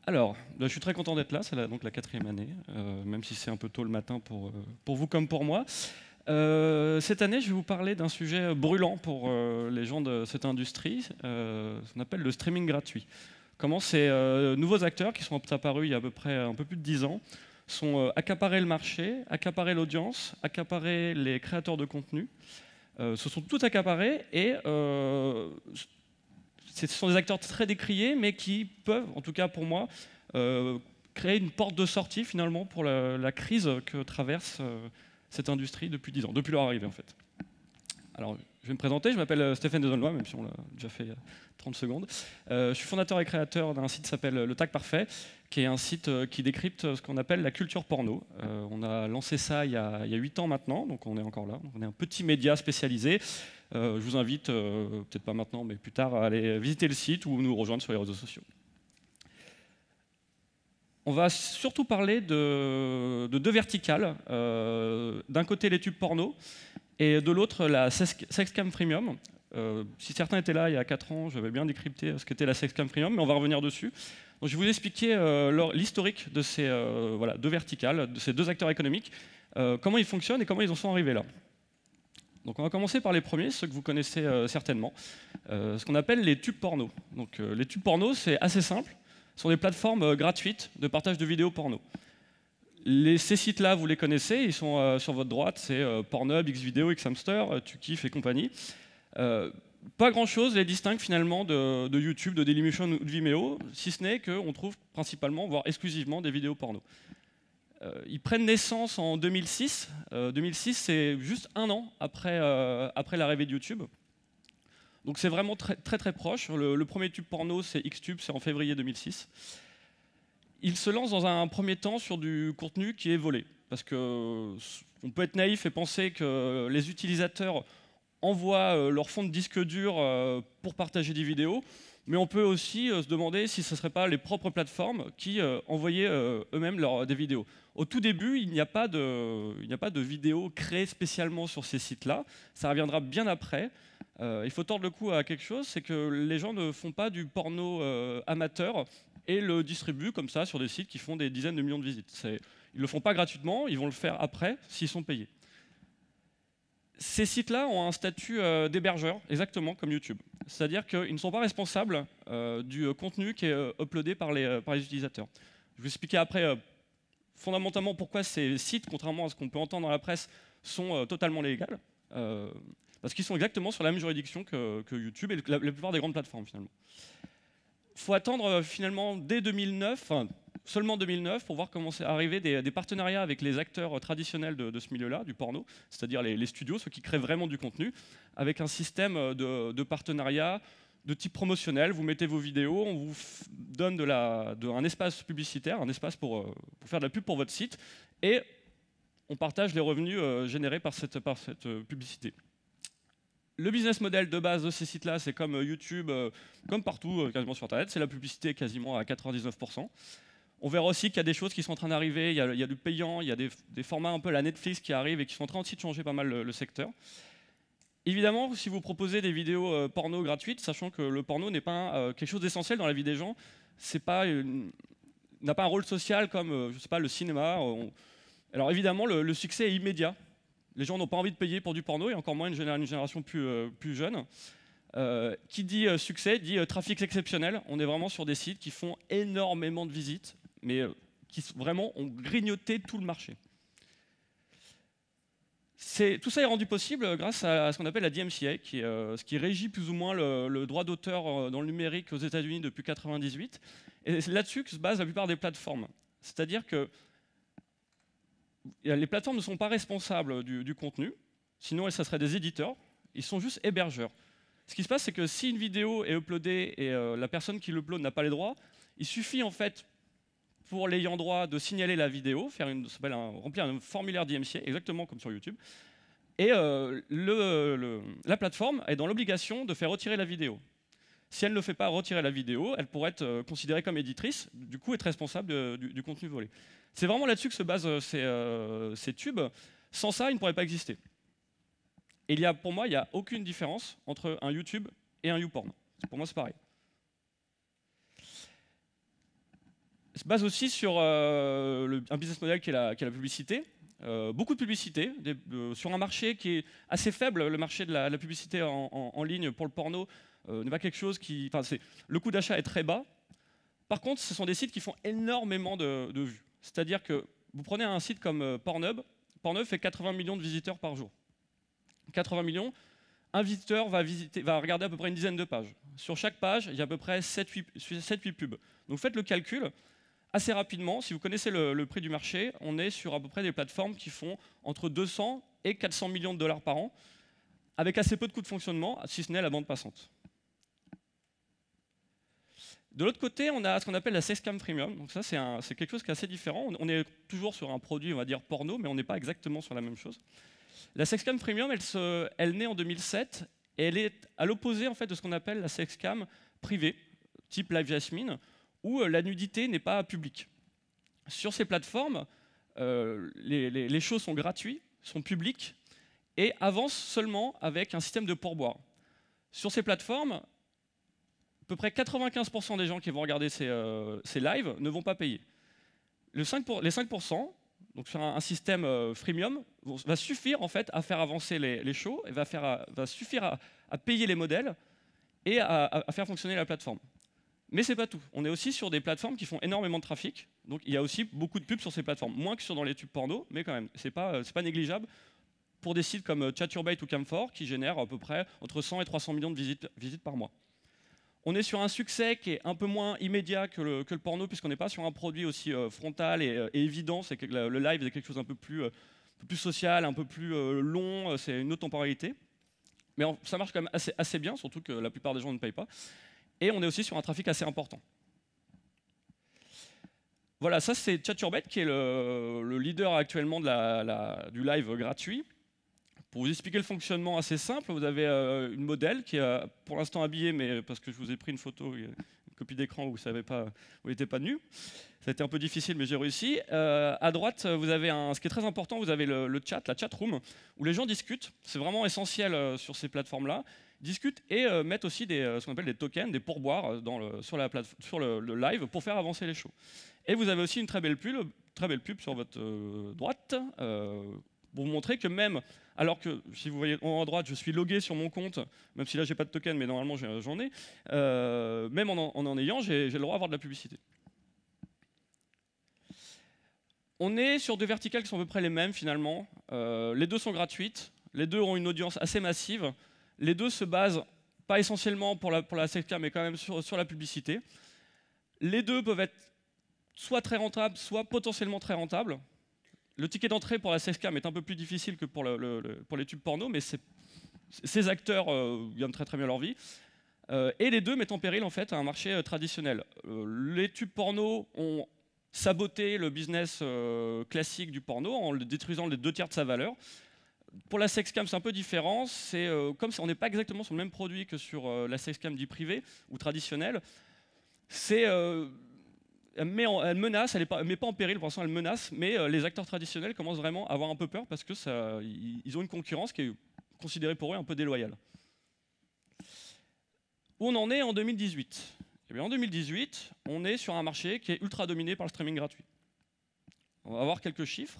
Alors, je suis très content d'être là, c'est donc la quatrième année, même si c'est un peu tôt le matin pour vous comme pour moi. Cette année, je vais vous parler d'un sujet brûlant pour les gens de cette industrie, ce qu'on appelle le streaming gratuit. Comment ces nouveaux acteurs qui sont apparus il y a à peu près un peu plus de 10 ans sont accaparés le marché, accaparés l'audience, accaparés les créateurs de contenu, se sont tous accaparés et ce sont des acteurs très décriés, mais qui peuvent, en tout cas pour moi, euh, créer une porte de sortie finalement pour la crise que traverse cette industrie depuis 10 ans, depuis leur arrivée en fait. Alors, je vais me présenter, je m'appelle Stéphane Desaulnois, même si on l'a déjà fait il y a 30 secondes. Je suis fondateur et créateur d'un site qui s'appelle Le Tag Parfait, qui est un site qui décrypte ce qu'on appelle la culture porno. On a lancé ça il y a 8 ans maintenant, donc on est encore là. On est un petit média spécialisé. Je vous invite, peut-être pas maintenant, mais plus tard, à aller visiter le site ou nous rejoindre sur les réseaux sociaux. On va surtout parler de deux verticales. D'un côté, les tubes porno, et de l'autre, la Sexcam Premium. Si certains étaient là il y a 4 ans, j'avais bien décrypté ce qu'était la Sexcam Premium, mais on va revenir dessus. Donc, je vais vous expliquer l'historique de ces deux verticales, de ces deux acteurs économiques, comment ils fonctionnent et comment ils en sont arrivés là. Donc on va commencer par les premiers, ceux que vous connaissez certainement, ce qu'on appelle les tubes porno. Donc les tubes porno, c'est assez simple, ce sont des plateformes gratuites de partage de vidéos porno. Ces sites-là, vous les connaissez, ils sont sur votre droite, c'est Pornhub, Xvideo, Xhamster, Tukiff et compagnie. Pas grand-chose les distingue finalement de YouTube, de Dailymotion ou de Vimeo, si ce n'est qu'on trouve principalement, voire exclusivement, des vidéos porno. Ils prennent naissance en 2006. 2006, c'est juste un an après l'arrivée de YouTube. Donc c'est vraiment très, très très proche. Le premier tube porno, c'est Xtube, c'est en février 2006. Ils se lancent dans un premier temps sur du contenu qui est volé. Parce qu'on peut être naïf et penser que les utilisateurs envoient leur fond de disque dur pour partager des vidéos. Mais on peut aussi se demander si ce ne serait pas les propres plateformes qui envoyaient eux-mêmes des vidéos. Au tout début, il n'y a pas de vidéos créées spécialement sur ces sites-là. Ça reviendra bien après. Il faut tordre le cou à quelque chose, c'est que les gens ne font pas du porno amateur et le distribuent comme ça sur des sites qui font des dizaines de millions de visites. Ils ne le font pas gratuitement, ils vont le faire après s'ils sont payés. Ces sites-là ont un statut d'hébergeur, exactement comme YouTube. C'est-à-dire qu'ils ne sont pas responsables du contenu qui est uploadé par les utilisateurs. Je vais vous expliquer après fondamentalement pourquoi ces sites, contrairement à ce qu'on peut entendre dans la presse, sont totalement légaux. Parce qu'ils sont exactement sur la même juridiction que YouTube et la plupart des grandes plateformes finalement. Il faut attendre finalement dès 2009, enfin, seulement 2009, pour voir comment c'est arrivé des partenariats avec les acteurs traditionnels de ce milieu-là, du porno, c'est-à-dire les studios, ceux qui créent vraiment du contenu, avec un système de partenariat de type promotionnel. Vous mettez vos vidéos, on vous donne un espace publicitaire, un espace pour faire de la pub pour votre site, et on partage les revenus générés par cette publicité. Le business model de base de ces sites-là, c'est comme YouTube, comme partout quasiment sur Internet, c'est la publicité quasiment à 99%. On verra aussi qu'il y a des choses qui sont en train d'arriver, il y a du payant, il y a des formats un peu à la Netflix qui arrivent et qui sont en train aussi de changer pas mal le secteur. Évidemment, si vous proposez des vidéos porno gratuites, sachant que le porno n'est pas quelque chose d'essentiel dans la vie des gens, n'a pas un rôle social comme je sais pas, le cinéma. Alors évidemment, le succès est immédiat. Les gens n'ont pas envie de payer pour du porno, et encore moins une génération plus jeune. Qui dit succès, dit trafic exceptionnel. On est vraiment sur des sites qui font énormément de visites, mais qui vraiment ont grignoté tout le marché. Tout ça est rendu possible grâce à ce qu'on appelle la DMCA, ce qui régit plus ou moins le droit d'auteur dans le numérique aux États-Unis depuis 1998. Et c'est là-dessus que se basent la plupart des plateformes. C'est-à-dire que les plateformes ne sont pas responsables du contenu, sinon ça seraient des éditeurs, ils sont juste hébergeurs. Ce qui se passe, c'est que si une vidéo est uploadée et la personne qui l'upload n'a pas les droits, il suffit en fait pour l'ayant droit de signaler la vidéo, remplir un formulaire DMCA, exactement comme sur YouTube, et la plateforme est dans l'obligation de faire retirer la vidéo. Si elle ne fait pas retirer la vidéo, elle pourrait être considérée comme éditrice, du coup être responsable du contenu volé. C'est vraiment là-dessus que se basent ces tubes. Sans ça, ils ne pourraient pas exister. Et pour moi, il n'y a aucune différence entre un YouTube et un YouPorn. Pour moi, c'est pareil. se base aussi sur un business model qui est la publicité. Beaucoup de publicité, sur un marché qui est assez faible. Le marché de la publicité en ligne pour le porno n'est pas quelque chose qui... Enfin, le coût d'achat est très bas. Par contre, ce sont des sites qui font énormément de vues. C'est-à-dire que vous prenez un site comme Pornhub. Pornhub fait 80 millions de visiteurs par jour. 80 millions, un visiteur va regarder à peu près une dizaine de pages. Sur chaque page, il y a à peu près 7-8 pubs. Donc faites le calcul. Assez rapidement, si vous connaissez le prix du marché, on est sur à peu près des plateformes qui font entre 200 et 400 millions de dollars par an, avec assez peu de coûts de fonctionnement, si ce n'est la bande passante. De l'autre côté, on a ce qu'on appelle la Sexcam Premium. Donc ça, c'est quelque chose qui est assez différent. On est toujours sur un produit, on va dire, porno, mais on n'est pas exactement sur la même chose. La Sexcam Premium, elle naît en 2007, et elle est à l'opposé en fait, de ce qu'on appelle la Sexcam privée, type Live Jasmine, où la nudité n'est pas publique. Sur ces plateformes, les shows sont gratuits, sont publics, et avancent seulement avec un système de pourboire. Sur ces plateformes, à peu près 95% des gens qui vont regarder ces lives ne vont pas payer. Les 5%, donc sur un système freemium, va suffire en fait à faire avancer les shows, et va suffire à payer les modèles et à faire fonctionner la plateforme. Mais c'est pas tout. On est aussi sur des plateformes qui font énormément de trafic. Donc il y a aussi beaucoup de pubs sur ces plateformes. Moins que dans les tubes porno, mais quand même, c'est pas négligeable pour des sites comme Chaturbate ou Camphor qui génèrent à peu près entre 100 et 300 millions de visites par mois. On est sur un succès qui est un peu moins immédiat que le porno, puisqu'on n'est pas sur un produit aussi frontal et évident. C'est que le live est quelque chose un peu plus social, un peu plus long, c'est une autre temporalité. Mais ça marche quand même assez bien, surtout que la plupart des gens ne payent pas. Et on est aussi sur un trafic assez important. Voilà, ça c'est Chaturbate qui est le leader actuellement du live gratuit. Pour vous expliquer le fonctionnement assez simple, vous avez une modèle qui est pour l'instant habillée, mais parce que je vous ai pris une photo, une copie d'écran où vous n'étiez pas nu. Ça a été un peu difficile, mais j'ai réussi. À droite, vous avez ce qui est très important, vous avez le chat, la chat room, où les gens discutent. C'est vraiment essentiel sur ces plateformes-là. Discutent et mettent aussi ce qu'on appelle des tokens, des pourboires sur le live pour faire avancer les shows. Et vous avez aussi une très belle pub sur votre droite pour vous montrer que même, alors que si vous voyez en haut à droite, je suis logué sur mon compte, même si là j'ai pas de token, mais normalement j'en ai, même en ayant, j'ai le droit à avoir de la publicité. On est sur deux verticales qui sont à peu près les mêmes finalement. Les deux sont gratuites, les deux ont une audience assez massive. Les deux se basent, pas essentiellement pour la Sexcam, mais quand même sur la publicité. Les deux peuvent être soit très rentables, soit potentiellement très rentables. Le ticket d'entrée pour la Sexcam est un peu plus difficile que pour les tubes porno, mais ces acteurs gagnent très bien leur vie. Et les deux mettent en péril en fait un marché traditionnel. Les tubes porno ont saboté le business classique du porno en le détruisant les 2/3 de sa valeur. Pour la Sexcam, c'est un peu différent. Comme on n'est pas exactement sur le même produit que sur la Sexcam dit privée ou traditionnelle, elle menace, elle met pas en péril, pour l'instant elle menace, mais les acteurs traditionnels commencent vraiment à avoir un peu peur parce que ils ont une concurrence qui est considérée pour eux un peu déloyale. Où on en est en 2018 ? Eh bien, en 2018, on est sur un marché qui est ultra dominé par le streaming gratuit. On va voir quelques chiffres.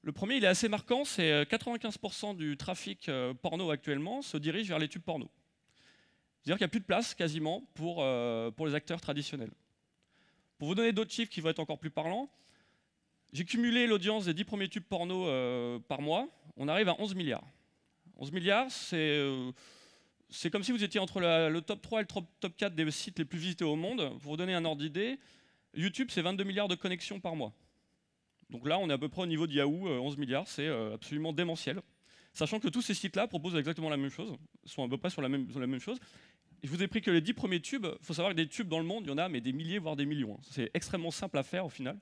Le premier, il est assez marquant, c'est 95% du trafic porno actuellement se dirige vers les tubes porno. C'est-à-dire qu'il n'y a plus de place quasiment pour les acteurs traditionnels. Pour vous donner d'autres chiffres qui vont être encore plus parlants, j'ai cumulé l'audience des 10 premiers tubes porno par mois, on arrive à 11 milliards. 11 milliards, c'est comme si vous étiez entre le top 3 et le top 4 des sites les plus visités au monde. Pour vous donner un ordre d'idée, YouTube, c'est 22 milliards de connexions par mois. Donc là, on est à peu près au niveau de Yahoo, 11 milliards, c'est absolument démentiel. Sachant que tous ces sites-là proposent exactement la même chose, sont à peu près sur la même chose. Et je vous ai pris que les 10 premiers tubes. Il faut savoir que des tubes dans le monde, il y en a mais des milliers, voire des millions. C'est extrêmement simple à faire au final.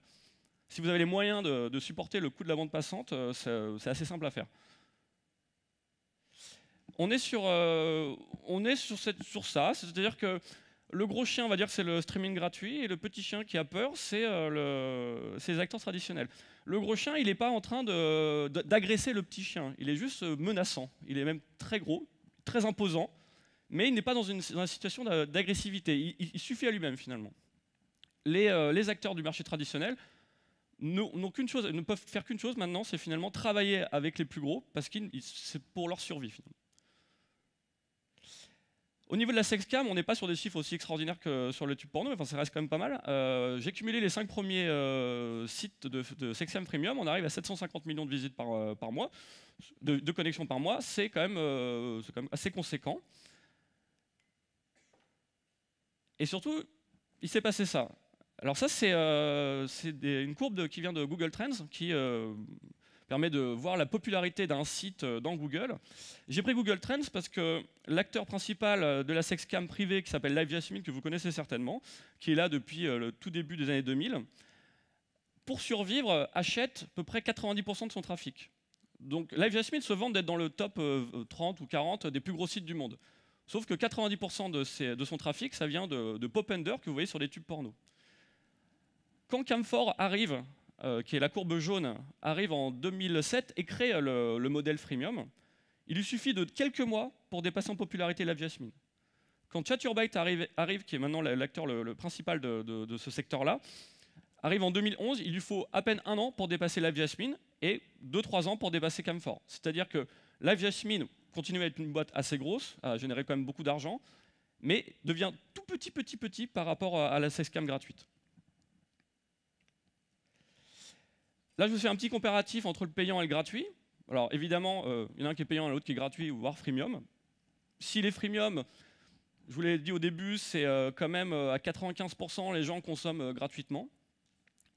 Si vous avez les moyens de supporter le coût de la bande passante, c'est assez simple à faire. On est sur ça, c'est-à-dire que le gros chien, on va dire, c'est le streaming gratuit, et le petit chien qui a peur, c'est les acteurs traditionnels. Le gros chien, il n'est pas en train d'agresser le petit chien, il est juste menaçant. Il est même très gros, très imposant, mais il n'est pas dans une situation d'agressivité. Il suffit à lui-même, finalement. les acteurs du marché traditionnel ne peuvent faire qu'une chose maintenant, c'est finalement travailler avec les plus gros, parce que c'est pour leur survie finalement. Au niveau de la sexcam, on n'est pas sur des chiffres aussi extraordinaires que sur le tube porno, enfin ça reste quand même pas mal. J'ai cumulé les 5 premiers sites de sexcam premium, on arrive à 750 millions de visites par mois, de connexions par mois, c'est quand même assez conséquent. Et surtout, il s'est passé ça. Alors ça, c'est une courbe qui vient de Google Trends, qui permet de voir la popularité d'un site dans Google. J'ai pris Google Trends parce que l'acteur principal de la sexcam privée, qui s'appelle Live Jasmine, que vous connaissez certainement, qui est là depuis le tout début des années 2000, pour survivre, achète à peu près 90% de son trafic. Donc Live Jasmine se vante d'être dans le top 30 ou 40 des plus gros sites du monde. Sauf que 90% de son trafic, ça vient de pop-ender que vous voyez sur des tubes porno. Quand Camphor arrive, qui est la courbe jaune, arrive en 2007 et crée le modèle freemium, il lui suffit de quelques mois pour dépasser en popularité Live Jasmine. Quand Chaturbate arrive, qui est maintenant l'acteur le principal de ce secteur-là, arrive en 2011, il lui faut à peine 1 an pour dépasser Live Jasmine et 2-3 ans pour dépasser Camphor. C'est-à-dire que Live Jasmine continue à être une boîte assez grosse, à générer quand même beaucoup d'argent, mais devient tout petit par rapport à la sexcam gratuite. Là, je vous fais un petit comparatif entre le payant et le gratuit. Alors évidemment, il y en a un qui est payant et l'autre qui est gratuit, voire freemium. Si les freemium, je vous l'ai dit au début, c'est quand même à 95% les gens consomment gratuitement.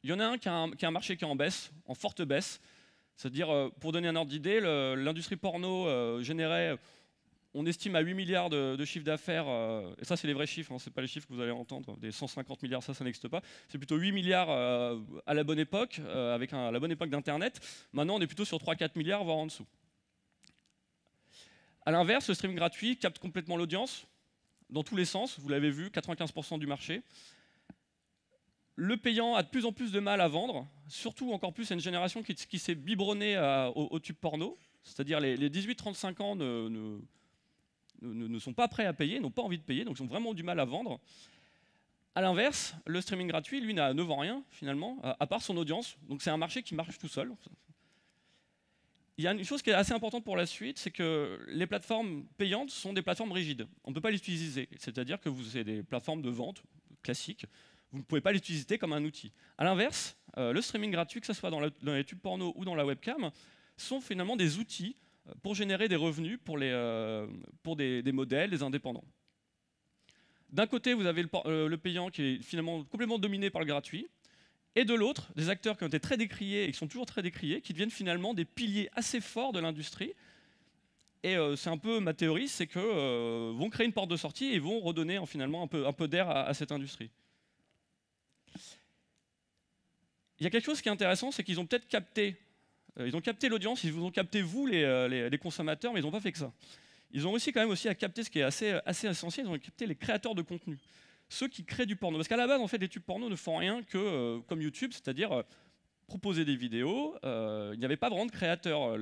Il y en a un qui a un marché qui est en baisse, en forte baisse. C'est-à-dire, pour donner un ordre d'idée, l'industrie porno générait, on estime à 8 milliards de chiffre d'affaires, et ça c'est les vrais chiffres, hein, c'est pas les chiffres que vous allez entendre, des 150 milliards, ça n'existe pas, c'est plutôt 8 milliards à la bonne époque, avec la bonne époque d'Internet. Maintenant on est plutôt sur 3-4 milliards, voire en dessous. A l'inverse, le streaming gratuit capte complètement l'audience, dans tous les sens, vous l'avez vu, 95% du marché. Le payant a de plus en plus de mal à vendre, surtout encore plus à une génération qui s'est biberonnée au tube porno, c'est-à-dire les 18-35 ans ne sont pas prêts à payer, n'ont pas envie de payer, donc ils ont vraiment du mal à vendre. A l'inverse, le streaming gratuit, lui, n'a 9 ans rien, finalement, à part son audience, donc c'est un marché qui marche tout seul. Il y a une chose qui est assez importante pour la suite, c'est que les plateformes payantes sont des plateformes rigides. On ne peut pas les utiliser, c'est-à-dire que vous avez des plateformes de vente classiques, vous ne pouvez pas les utiliser comme un outil. A l'inverse, le streaming gratuit, que ce soit dans les tubes porno ou dans la webcam, sont finalement des outils pour générer des revenus pour des modèles, des indépendants. D'un côté, vous avez le payant qui est finalement complètement dominé par le gratuit, et de l'autre, des acteurs qui ont été très décriés et qui sont toujours très décriés, qui deviennent finalement des piliers assez forts de l'industrie. Et c'est un peu ma théorie, c'est que vont créer une porte de sortie et vont redonner finalement un peu d'air à cette industrie. Il y a quelque chose qui est intéressant, c'est qu'ils ont peut-être capté l'audience, ils vous ont capté vous, les consommateurs, mais ils n'ont pas fait que ça. Ils ont aussi quand même à capter ce qui est assez essentiel, ils ont capté les créateurs de contenu, ceux qui créent du porno. Parce qu'à la base, en fait, les tubes porno ne font rien que comme YouTube, c'est-à-dire proposer des vidéos. Il n'y avait pas vraiment de créateurs.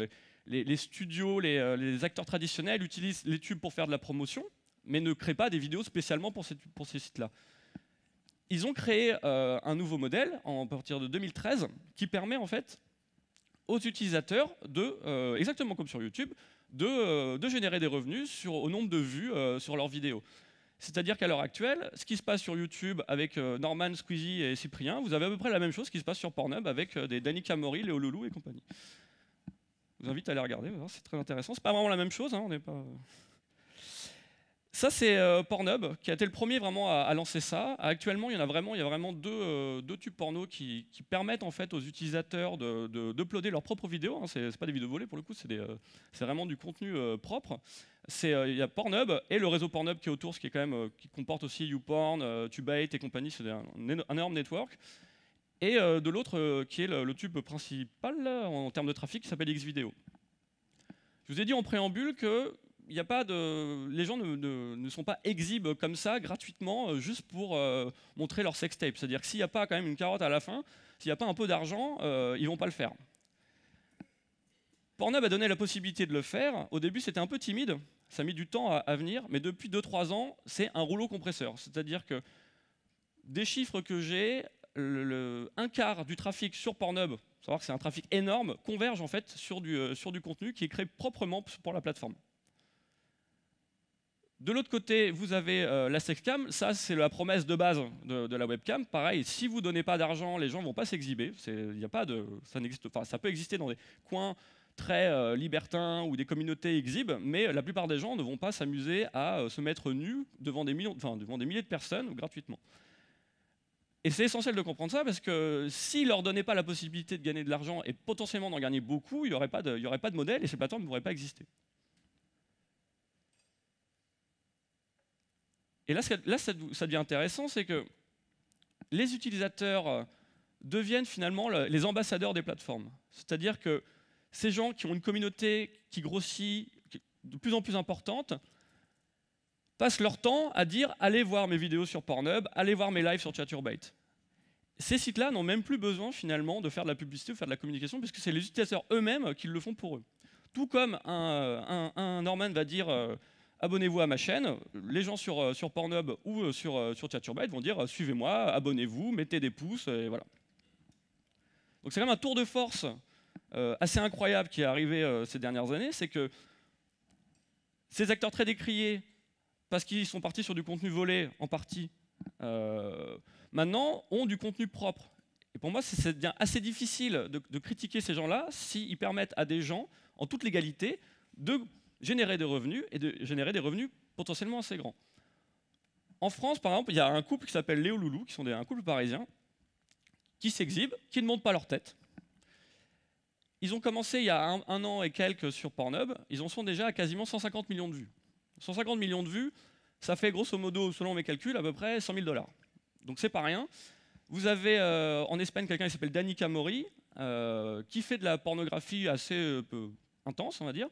Les studios, les acteurs traditionnels utilisent les tubes pour faire de la promotion, mais ne créent pas des vidéos spécialement pour ces sites-là. Ils ont créé un nouveau modèle à partir de 2013 qui permet en fait aux utilisateurs exactement comme sur YouTube, de générer des revenus au nombre de vues sur leurs vidéos. C'est-à-dire qu'à l'heure actuelle, ce qui se passe sur YouTube avec Norman, Squeezie et Cyprien, vous avez à peu près la même chose qui se passe sur Pornhub avec des Danny Kamori, Léo Loulou et compagnie. Je vous invite à aller regarder, c'est très intéressant. C'est pas vraiment la même chose, hein, on n'est pas... Ça, c'est Pornhub, qui a été le premier vraiment à lancer ça. Actuellement, il y a vraiment deux tubes porno qui permettent en fait aux utilisateurs d'uploader leurs propres vidéos. Hein. C'est pas des vidéos volées pour le coup, c'est vraiment du contenu propre. Il y a Pornhub et le réseau Pornhub qui est autour, qui comporte aussi YouPorn, Tubate et compagnie. C'est un énorme network. Et de l'autre, qui est le tube principal en termes de trafic, qui s'appelle Xvideo. Je vous ai dit en préambule que les gens ne sont pas exhibes comme ça gratuitement juste pour montrer leur sextape. C'est-à-dire que s'il n'y a pas quand même une carotte à la fin, s'il n'y a pas un peu d'argent, ils ne vont pas le faire. Pornhub a donné la possibilité de le faire. Au début, c'était un peu timide. Ça a mis du temps à venir. Mais depuis 2-3 ans, c'est un rouleau compresseur. C'est-à-dire que Des chiffres que j'ai, un quart du trafic sur Pornhub, savoir que c'est un trafic énorme, converge en fait sur du contenu qui est créé proprement pour la plateforme. De l'autre côté, vous avez la sexcam. Ça, c'est la promesse de base de la webcam. Pareil, si vous ne donnez pas d'argent, les gens ne vont pas s'exhiber. Ça n'existe pas. Ça peut exister dans des coins très libertins où des communautés exhibent, mais la plupart des gens ne vont pas s'amuser à se mettre nus devant des milliers de personnes gratuitement. Et c'est essentiel de comprendre ça parce que s'ils ne leur donnaient pas la possibilité de gagner de l'argent et potentiellement d'en gagner beaucoup, il n'y aurait pas de modèle et ces plateformes ne pourraient pas exister. Et là, ça devient intéressant, c'est que les utilisateurs deviennent finalement les ambassadeurs des plateformes. C'est-à-dire que ces gens qui ont une communauté qui grossit de plus en plus importante passent leur temps à dire « allez voir mes vidéos sur Pornhub, allez voir mes lives sur Chaturbate ». Ces sites-là n'ont même plus besoin finalement de faire de la publicité ou de faire de la communication puisque c'est les utilisateurs eux-mêmes qui le font pour eux. Tout comme un Norman va dire abonnez-vous à ma chaîne, les gens sur Pornhub ou sur Chaturbate vont dire suivez-moi, abonnez-vous, mettez des pouces, et voilà. Donc c'est quand même un tour de force assez incroyable qui est arrivé ces dernières années, c'est que ces acteurs très décriés, parce qu'ils sont partis sur du contenu volé en partie, maintenant ont du contenu propre. Et pour moi, ça devient assez difficile de critiquer ces gens-là s'ils permettent à des gens, en toute légalité, de générer des revenus, et de générer des revenus potentiellement assez grands. En France, par exemple, il y a un couple qui s'appelle Léo Loulou, qui sont un couple parisien, qui s'exhibent, qui ne montent pas leur tête. Ils ont commencé il y a un an et quelques sur Pornhub, ils en sont déjà à quasiment 150 millions de vues. 150 millions de vues, ça fait grosso modo, selon mes calculs, à peu près 100 000 $. Donc c'est pas rien. Vous avez en Espagne quelqu'un qui s'appelle Dani Camori, qui fait de la pornographie assez intense, on va dire,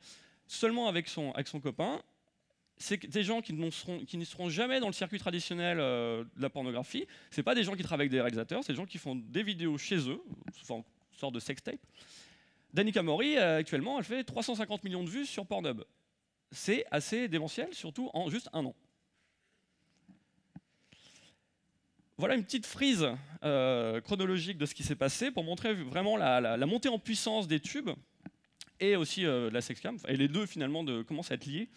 seulement avec son copain. C'est des gens qui ne seront jamais dans le circuit traditionnel de la pornographie. C'est pas des gens qui travaillent avec des réalisateurs, c'est des gens qui font des vidéos chez eux, sous une sorte de sextape. Dani Camori, actuellement, elle fait 350 millions de vues sur Pornhub. C'est assez démentiel, surtout en juste un an. Voilà une petite frise chronologique de ce qui s'est passé pour montrer vraiment la montée en puissance des tubes et aussi de la sexcam, et les deux finalement commencent à être liés.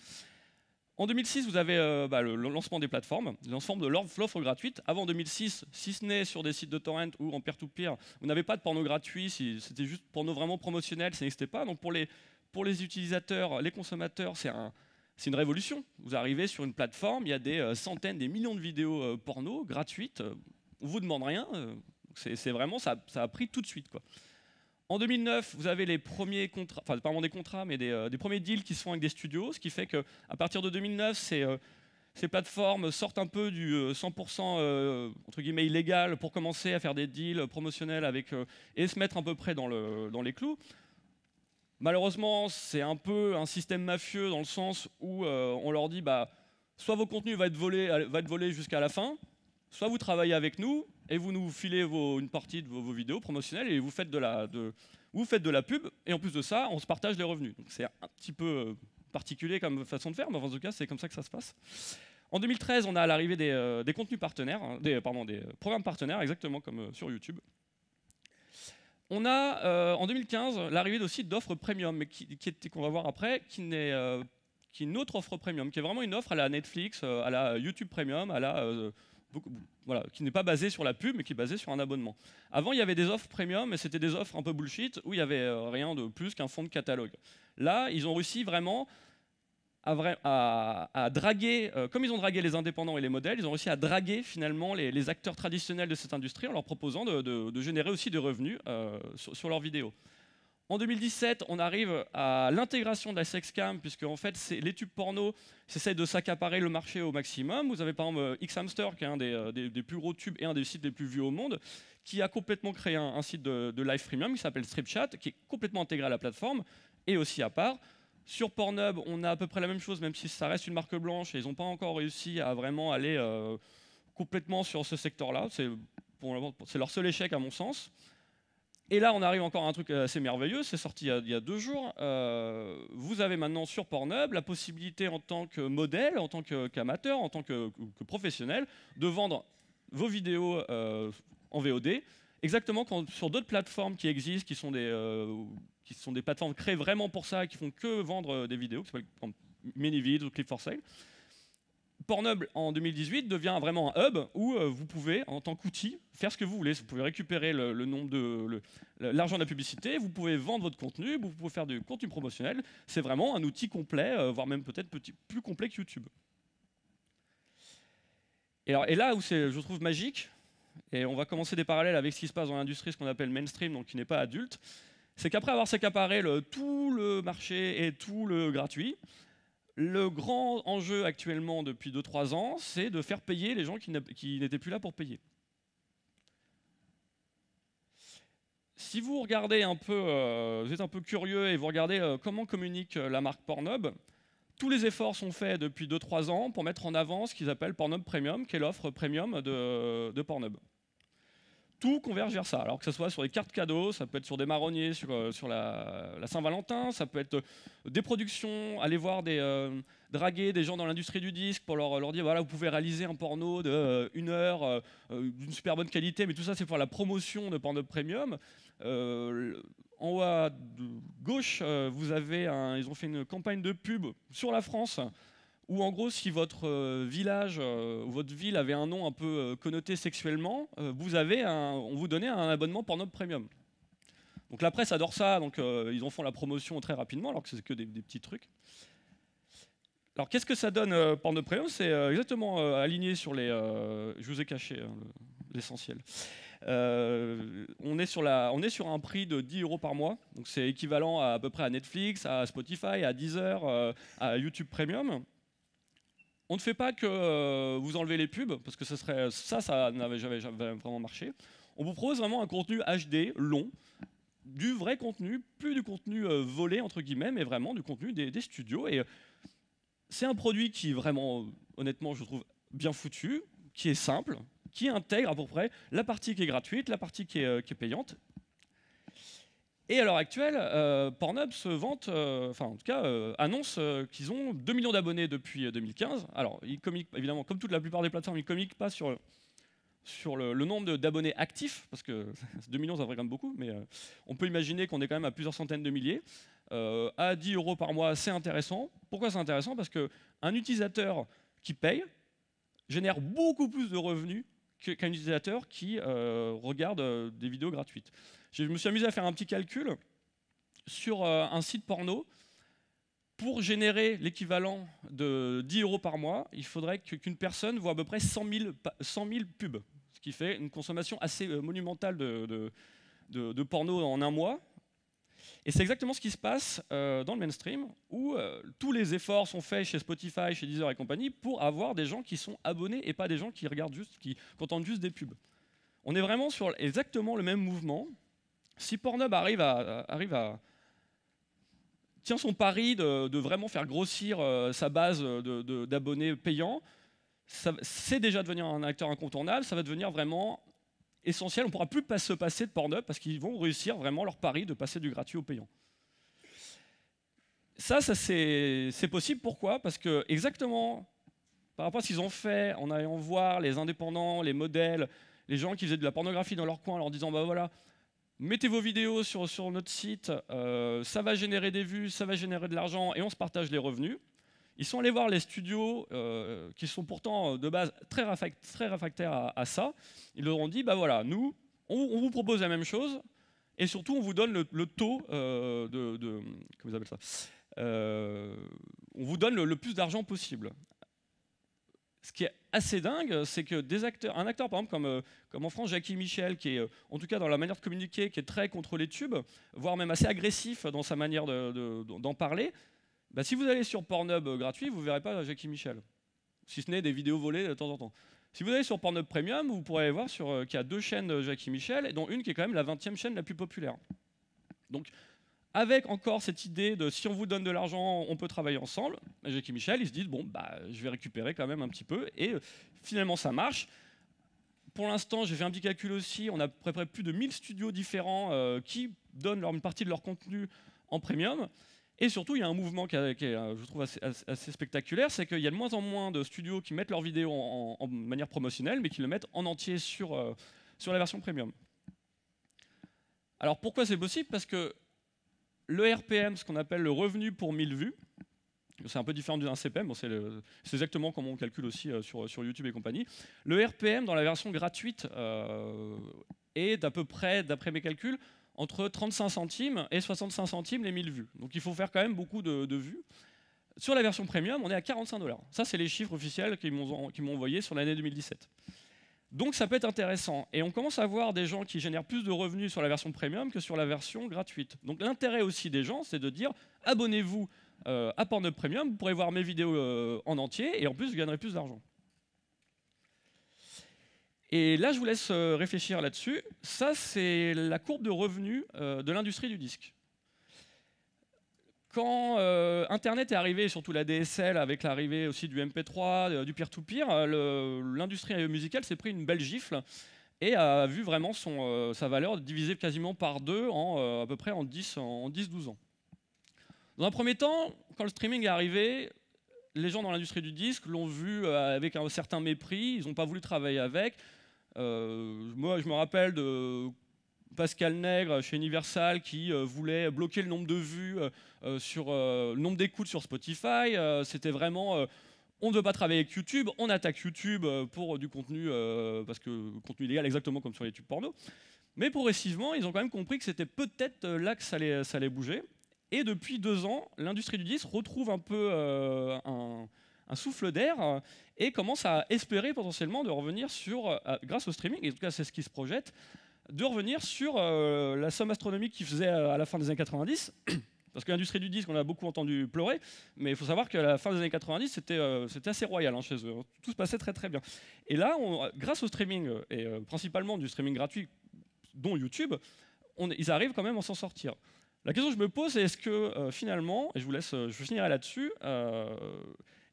En 2006, vous avez le lancement des plateformes, le lancement de l'offre gratuite. Avant 2006, si ce n'est sur des sites de torrent ou en peer-to-peer, vous n'avez pas de porno gratuit, c'était juste porno vraiment promotionnel, ça n'existait pas. Donc pour les utilisateurs, les consommateurs, c'est une révolution. Vous arrivez sur une plateforme, il y a des centaines, des millions de vidéos porno gratuites, on ne vous demande rien. C'est vraiment, ça a pris tout de suite, quoi. En 2009, vous avez les premiers contrats, enfin pas vraiment des contrats, mais des premiers deals qui se font avec des studios, ce qui fait qu'à partir de 2009, ces plateformes sortent un peu du 100% entre guillemets illégal pour commencer à faire des deals promotionnels et se mettre à peu près dans les clous. Malheureusement, c'est un peu un système mafieux dans le sens où on leur dit soit vos contenus vont être volés jusqu'à la fin, soit vous travaillez avec nous et vous nous filez une partie de vos vidéos promotionnelles et vous faites de la pub, et en plus de ça, on se partage les revenus. C'est un petit peu particulier comme façon de faire, mais en tout cas, c'est comme ça que ça se passe. En 2013, on a l'arrivée des contenus partenaires, des programmes partenaires, exactement comme sur YouTube. On a en 2015 l'arrivée aussi d'offres premium, mais qu'on va voir après, qui est une autre offre premium, qui est vraiment une offre à la Netflix, à la YouTube Premium, voilà, qui n'est pas basée sur la pub, mais qui est basée sur un abonnement. Avant, il y avait des offres premium, mais c'était des offres un peu bullshit, où il n'y avait rien de plus qu'un fond de catalogue. Là, ils ont réussi vraiment à draguer, comme ils ont dragué les indépendants et les modèles, ils ont réussi à draguer finalement les acteurs traditionnels de cette industrie en leur proposant de générer aussi des revenus sur leurs vidéos. En 2017, on arrive à l'intégration de la sexcam, puisque en fait, les tubes porno s'essayent de s'accaparer le marché au maximum. Vous avez par exemple Xhamster, qui est un des plus gros tubes et un des sites les plus vus au monde, qui a complètement créé un site de live premium qui s'appelle StripChat, qui est complètement intégré à la plateforme et aussi à part. Sur Pornhub, on a à peu près la même chose, même si ça reste une marque blanche, et ils n'ont pas encore réussi à vraiment aller complètement sur ce secteur-là. C'est leur seul échec à mon sens. Et là, on arrive encore à un truc assez merveilleux, c'est sorti il y a 2 jours. Vous avez maintenant sur Pornhub la possibilité en tant que modèle, en tant qu'amateur, en tant que professionnel, de vendre vos vidéos en VOD, exactement quand sur d'autres plateformes qui existent, qui sont des plateformes créées vraiment pour ça, qui font que vendre des vidéos, qui s'appellent Minivid ou Clip4Sale. Pornhub en 2018 devient vraiment un hub où vous pouvez, en tant qu'outil, faire ce que vous voulez. Vous pouvez récupérer l'argent de la publicité, vous pouvez vendre votre contenu, vous pouvez faire du contenu promotionnel. C'est vraiment un outil complet, voire même peut-être plus complet que YouTube. Et là où je trouve magique, et on va commencer des parallèles avec ce qui se passe dans l'industrie, ce qu'on appelle mainstream, donc qui n'est pas adulte, c'est qu'après avoir s'accaparé tout le marché et tout le gratuit, le grand enjeu actuellement depuis 2-3 ans, c'est de faire payer les gens qui n'étaient plus là pour payer. Si vous regardez un peu, vous êtes un peu curieux et vous regardez comment communique la marque Pornhub, tous les efforts sont faits depuis 2-3 ans pour mettre en avant ce qu'ils appellent Pornhub Premium, qui est l'offre premium de Pornhub. Tout converge vers ça. Alors que ce soit sur les cartes cadeaux, ça peut être sur des marronniers, sur la Saint-Valentin, ça peut être des productions, aller voir draguer des gens dans l'industrie du disque pour leur dire voilà, vous pouvez réaliser un porno de 1 heure, d'une super bonne qualité, mais tout ça c'est pour la promotion de Pornhub Premium. En haut à gauche, vous avez ils ont fait une campagne de pub sur la France où en gros, si votre village ou votre ville avait un nom un peu connoté sexuellement, on vous donnait un abonnement Pornhub Premium. Donc la presse adore ça, donc ils en font la promotion très rapidement, alors que c'est que des petits trucs. Alors qu'est-ce que ça donne Pornhub Premium? C'est exactement aligné sur les... je vous ai caché l'essentiel. On est sur un prix de 10 € par mois, donc c'est équivalent à peu près à Netflix, à Spotify, à Deezer, à YouTube Premium. On ne fait pas que vous enlevez les pubs, parce que ça n'avait jamais vraiment marché. On vous propose vraiment un contenu HD, long, du vrai contenu, plus du contenu volé, entre guillemets, mais vraiment du contenu des studios. Et c'est un produit qui est vraiment, honnêtement, je trouve bien foutu, qui est simple, qui intègre à peu près la partie qui est gratuite, la partie qui est payante. Et à l'heure actuelle, Pornhub se vante, annonce qu'ils ont 2 millions d'abonnés depuis 2015. Alors, ils communiquent, évidemment, comme toute la plupart des plateformes, ils ne communiquent pas sur le nombre d'abonnés actifs, parce que 2 millions, ça ferait quand même beaucoup, mais on peut imaginer qu'on est quand même à plusieurs centaines de milliers. À 10 € par mois, c'est intéressant. Pourquoi c'est intéressant? Parce qu'un utilisateur qui paye génère beaucoup plus de revenus qu'un utilisateur qui regarde des vidéos gratuites. Je me suis amusé à faire un petit calcul sur un site porno. Pour générer l'équivalent de 10 € par mois, il faudrait qu'une personne voit à peu près 100 000 pubs, ce qui fait une consommation assez monumentale de porno en un mois. Et c'est exactement ce qui se passe dans le mainstream, où tous les efforts sont faits chez Spotify, chez Deezer et compagnie, pour avoir des gens qui sont abonnés et pas des gens qui regardent juste, qui contentent juste des pubs. On est vraiment sur exactement le même mouvement. Si Pornhub tient son pari de vraiment faire grossir sa base d'abonnés payants, c'est déjà devenir un acteur incontournable, ça va devenir vraiment essentiel. On ne pourra plus se passer de Pornhub parce qu'ils vont réussir vraiment leur pari de passer du gratuit au payant. Ça c'est possible. Pourquoi? Parce que exactement par rapport à ce qu'ils ont fait en allant voir les indépendants, les modèles, les gens qui faisaient de la pornographie dans leur coin en leur disant bah voilà, mettez vos vidéos sur notre site, ça va générer des vues, ça va générer de l'argent et on se partage les revenus. Ils sont allés voir les studios qui sont pourtant de base très réfractaires à ça. Ils leur ont dit bah voilà, nous, on vous propose la même chose et surtout on vous donne le taux comment vous appelez ça, on vous donne le plus d'argent possible. Ce qui est assez dingue, c'est que un acteur par exemple comme en France, Jackie Michel, qui est en tout cas dans la manière de communiquer, qui est très contre les tubes, voire même assez agressif dans sa manière d'en parler, bah, si vous allez sur Pornhub gratuit, vous ne verrez pas Jackie Michel, si ce n'est des vidéos volées de temps en temps. Si vous allez sur Pornhub Premium, vous pourrez voir qu'il y a 2 chaînes de Jackie Michel, dont une qui est quand même la 20e chaîne la plus populaire. Donc, avec encore cette idée de si on vous donne de l'argent, on peut travailler ensemble, Jackie Michel, ils se disent bon, bah, je vais récupérer quand même un petit peu, et finalement ça marche. Pour l'instant, j'ai fait un petit calcul aussi, on a à peu près plus de 1000 studios différents qui donnent une partie de leur contenu en premium. Et surtout, il y a un mouvement qui est, je trouve, assez spectaculaire, c'est qu'il y a de moins en moins de studios qui mettent leurs vidéos en manière promotionnelle, mais qui le mettent en entier sur la version premium. Alors pourquoi c'est possible? Parce que le RPM, ce qu'on appelle le revenu pour 1000 vues, c'est un peu différent d'un CPM, bon, c'est exactement comme on calcule aussi sur YouTube et compagnie. Le RPM dans la version gratuite est d'à peu près, d'après mes calculs, entre 35 centimes et 65 centimes les 1000 vues. Donc il faut faire quand même beaucoup de vues. Sur la version premium, on est à 45 $. Ça, c'est les chiffres officiels qu'ils m'ont envoyés sur l'année 2017. Donc ça peut être intéressant. Et on commence à voir des gens qui génèrent plus de revenus sur la version premium que sur la version gratuite. Donc l'intérêt aussi des gens, c'est de dire abonnez-vous à Pornhub Premium, vous pourrez voir mes vidéos en entier et en plus vous gagnerez plus d'argent. Et là, je vous laisse réfléchir là-dessus. Ça, c'est la courbe de revenus de l'industrie du disque. Quand Internet est arrivé, et surtout la DSL, avec l'arrivée aussi du MP3, du peer-to-peer, l'industrie musicale s'est pris une belle gifle et a vu vraiment sa valeur divisée quasiment par deux à peu près en 10-12 ans. Dans un premier temps, quand le streaming est arrivé, les gens dans l'industrie du disque l'ont vu avec un certain mépris, ils n'ont pas voulu travailler avec. Moi, je me rappelle de Pascal Nègre chez Universal qui voulait bloquer le nombre de vues sur le nombre d'écoutes sur Spotify. C'était vraiment on ne veut pas travailler avec YouTube, on attaque YouTube pour du contenu parce que contenu illégal exactement comme sur les tubes porno. Mais progressivement, ils ont quand même compris que c'était peut-être là que ça allait bouger. Et depuis 2 ans, l'industrie du disque retrouve un peu un souffle d'air et commence à espérer potentiellement de revenir sur, grâce au streaming, et en tout cas c'est ce qui se projette, de revenir sur la somme astronomique qu'ils faisaient à la fin des années 90. Parce que l'industrie du disque, on a beaucoup entendu pleurer, mais il faut savoir qu'à la fin des années 90, c'était assez royal chez eux. Tout se passait très très bien. Et là, grâce au streaming, et principalement du streaming gratuit, dont YouTube, ils arrivent quand même à s'en sortir. La question que je me pose, c'est est-ce que finalement, et je finirai là-dessus,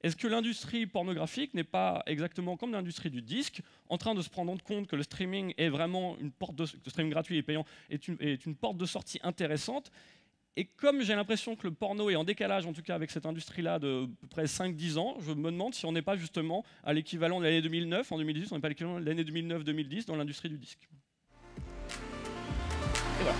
est-ce que l'industrie pornographique n'est pas exactement comme l'industrie du disque, en train de se prendre compte que le streaming est vraiment le streaming gratuit et payant est une porte de sortie intéressante? Et comme j'ai l'impression que le porno est en décalage, en tout cas avec cette industrie-là, de à peu près 5-10 ans, je me demande si on n'est pas justement à l'équivalent de l'année 2009, en 2018, on n'est pas à l'équivalent de l'année 2009-2010 dans l'industrie du disque. Et voilà.